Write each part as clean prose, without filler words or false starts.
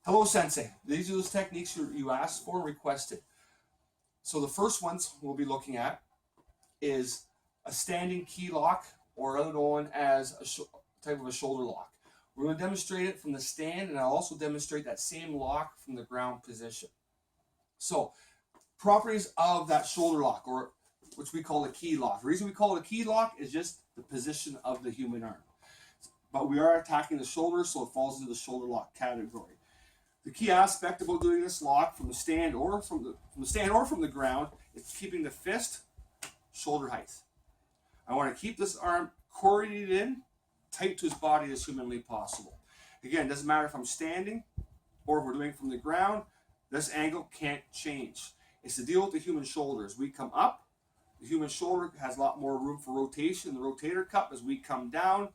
Hello, Sensei. These are those techniques you asked for and requested. So the first ones we'll be looking at is a standing key lock, or other known as a type of a shoulder lock. We're going to demonstrate it from the stand, and I'll also demonstrate that same lock from the ground position. So, properties of that shoulder lock, or which we call a key lock. The reason we call it a key lock is just the position of the human arm. But we are attacking the shoulder, so it falls into the shoulder lock category. The key aspect about doing this lock from the stand or from the ground is keeping the fist shoulder height. I want to keep this arm coordinated in, tight to his body as humanly possible. Again, it doesn't matter if I'm standing or if we're doing it from the ground, this angle can't change. It's to deal with the human shoulder. As we come up, the human shoulder has a lot more room for rotation. The rotator cuff, as we come down,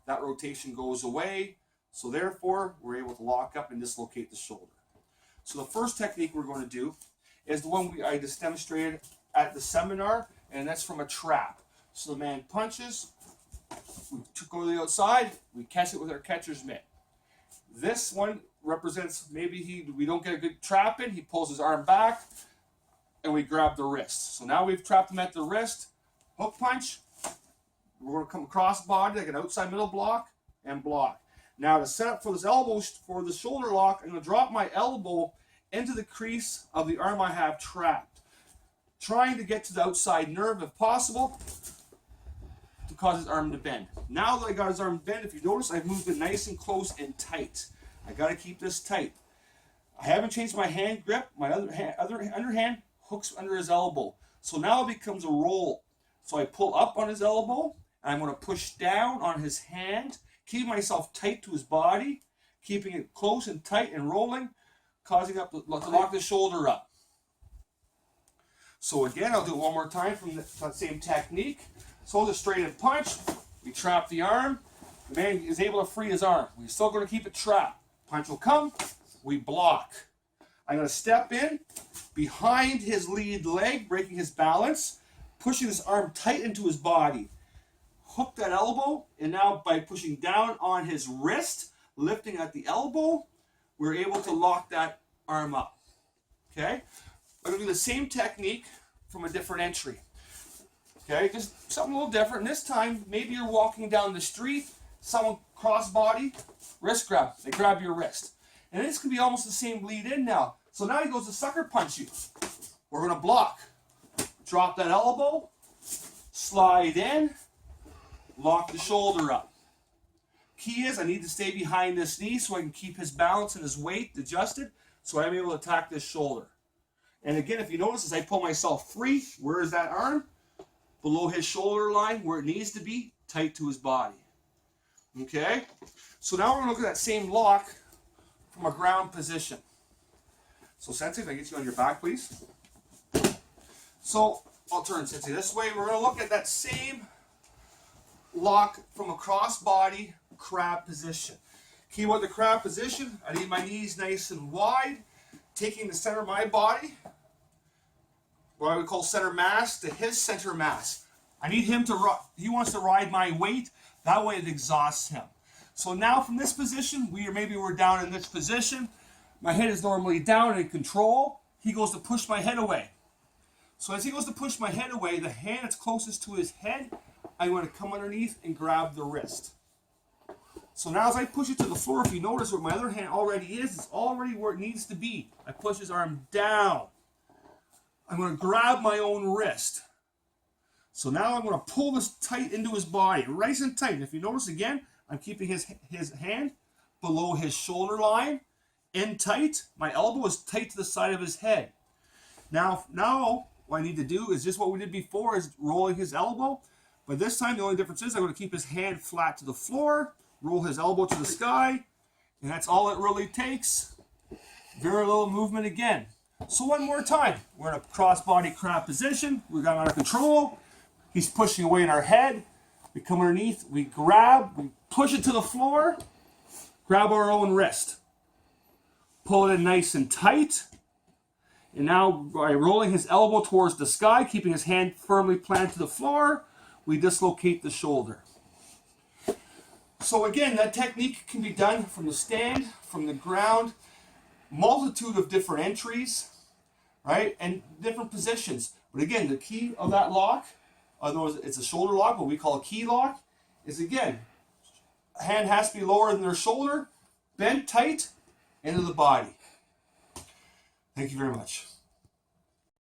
that rotation goes away. So therefore, we're able to lock up and dislocate the shoulder. So the first technique we're going to do is the one I just demonstrated at the seminar, and that's from a trap. So the man punches, we go to the outside, we catch it with our catcher's mitt. This one represents maybe we don't get a good trap in, he pulls his arm back, and we grab the wrist. So now we've trapped him at the wrist, hook punch, we're going to come across body like an outside middle block, and block. Now to set up for this elbow, for the shoulder lock, I'm going to drop my elbow into the crease of the arm I have trapped, trying to get to the outside nerve if possible to cause his arm to bend. Now that I got his arm bent, if you notice, I've moved it nice and close and tight. I got to keep this tight. I haven't changed my hand grip. My underhand hooks under his elbow. So now it becomes a roll. So I pull up on his elbow, and I'm going to push down on his hand, keeping myself tight to his body, keeping it close and tight and rolling, causing to lock the shoulder up. So again, I'll do it one more time from that same technique. So hold it straight and punch. We trap the arm. The man is able to free his arm. We're still going to keep it trapped. Punch will come. We block. I'm going to step in behind his lead leg, breaking his balance, pushing his arm tight into his body. Hook that elbow, and now by pushing down on his wrist, lifting at the elbow, we're able to lock that arm up. Okay? I'm going to do the same technique from a different entry. Okay, just something a little different. This time, maybe you're walking down the street, someone cross-body, wrist grab. They grab your wrist. And this could be almost the same lead in now. So now he goes to sucker punch you. We're going to block. Drop that elbow, slide in, lock the shoulder up. Key is I need to stay behind this knee so I can keep his balance and his weight adjusted so I'm able to attack this shoulder. And again, if you notice, as I pull myself free, where is that arm? Below his shoulder line, where it needs to be, tight to his body. Okay? So now we're going to look at that same lock from a ground position. So Sensei, if I get you on your back, please. So I'll turn Sensei this way. We're going to look at that same lock from a cross-body crab position. Key about the crab position, I need my knees nice and wide, taking the center of my body, what I would call center mass, to his center mass. I need him to, he wants to ride my weight, that way it exhausts him. So now from this position, maybe we're down in this position, my head is normally down and in control, he goes to push my head away. So as he goes to push my head away, the hand that's closest to his head, I want to come underneath and grab the wrist. So now as I push it to the floor, if you notice where my other hand already is, it's already where it needs to be. I push his arm down. I'm going to grab my own wrist. So now I'm going to pull this tight into his body, nice and tight. And if you notice again, I'm keeping his hand below his shoulder line, in tight. My elbow is tight to the side of his head. Now what I need to do is just what we did before, is rolling his elbow. But this time the only difference is I'm going to keep his hand flat to the floor, roll his elbow to the sky, and that's all it really takes. Very little movement again. So one more time. We're in a cross-body crab position. We got him under control. He's pushing away in our head. We come underneath, we grab, we push it to the floor, grab our own wrist. Pull it in nice and tight. And now by rolling his elbow towards the sky, keeping his hand firmly planted to the floor, we dislocate the shoulder. So again, that technique can be done from the stand, from the ground. multitude of different entries, right, and different positions. But again, the key of that lock, otherwise it's a shoulder lock, what we call a key lock, is again, hand has to be lower than their shoulder, bent tight into the body. Thank you very much.